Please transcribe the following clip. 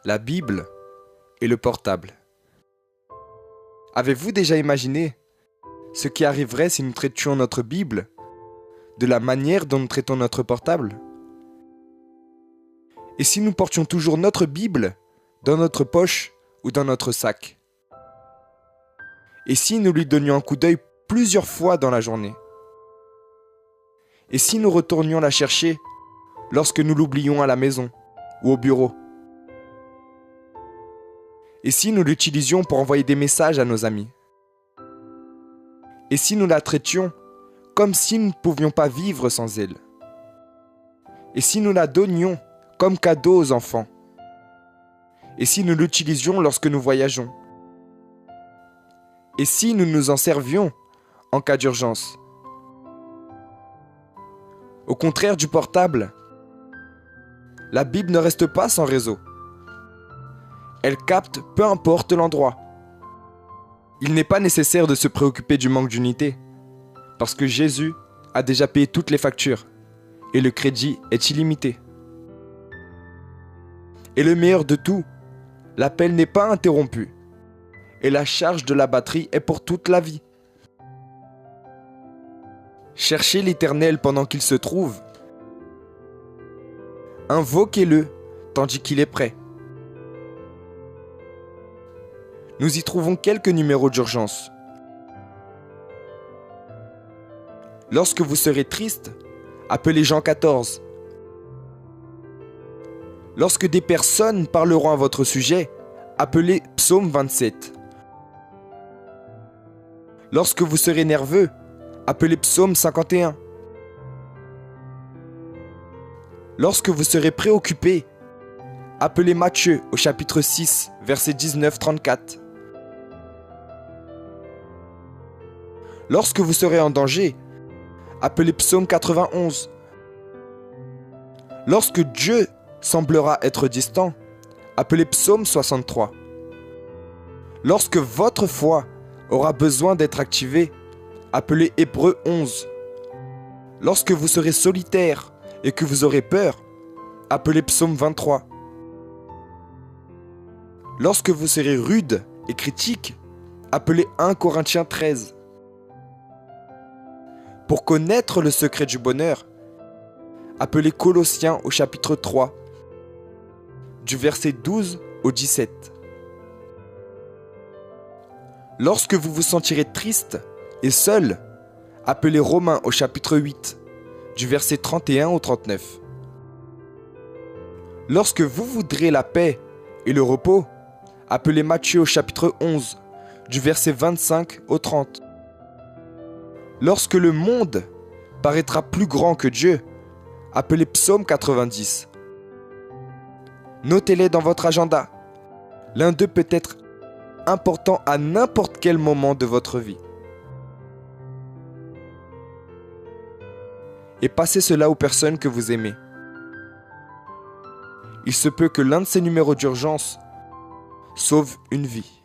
la Bible et le portable. Avez-vous déjà imaginé ce qui arriverait si nous traitions notre Bible de la manière dont nous traitons notre portable? Et si nous portions toujours notre Bible dans notre poche ou dans notre sac? Et si nous lui donnions un coup d'œil plusieurs fois dans la journée? Et si nous retournions la chercher lorsque nous l'oublions à la maison ou au bureau? Et si nous l'utilisions pour envoyer des messages à nos amis? Et si nous la traitions comme si nous ne pouvions pas vivre sans elle? Et si nous la donnions comme cadeau aux enfants? Et si nous l'utilisions lorsque nous voyageons? Et si nous nous en servions en cas d'urgence? Au contraire du portable, la Bible ne reste pas sans réseau. Elle capte peu importe l'endroit. Il n'est pas nécessaire de se préoccuper du manque d'unité, parce que Jésus a déjà payé toutes les factures et le crédit est illimité. Et le meilleur de tout, l'appel n'est pas interrompu et la charge de la batterie est pour toute la vie. Cherchez l'Éternel pendant qu'il se trouve. Invoquez-le tandis qu'il est prêt. Nous y trouvons quelques numéros d'urgence. Lorsque vous serez triste, appelez Jean 14. Lorsque des personnes parleront à votre sujet, appelez Psaume 27. Lorsque vous serez nerveux, appelez Psaume 51. Lorsque vous serez préoccupé, appelez Matthieu au chapitre 6, versets 19-34. Lorsque vous serez en danger, appelez Psaume 91. Lorsque Dieu semblera être distant, appelez Psaume 63. Lorsque votre foi aura besoin d'être activée, appelez Hébreux 11. Lorsque vous serez solitaire et que vous aurez peur, appelez Psaume 23. Lorsque vous serez rude et critique, appelez 1 Corinthiens 13. Pour connaître le secret du bonheur, appelez Colossiens au chapitre 3, du verset 12 au 17. Lorsque vous vous sentirez triste et seul, appelez Romains au chapitre 8, du verset 31 au 39. Lorsque vous voudrez la paix et le repos, appelez Matthieu au chapitre 11, du verset 25 au 30. Lorsque le monde paraîtra plus grand que Dieu, appelez Psaume 90. Notez-les dans votre agenda. L'un d'eux peut être important à n'importe quel moment de votre vie. Et passez cela aux personnes que vous aimez. Il se peut que l'un de ces numéros d'urgence sauve une vie.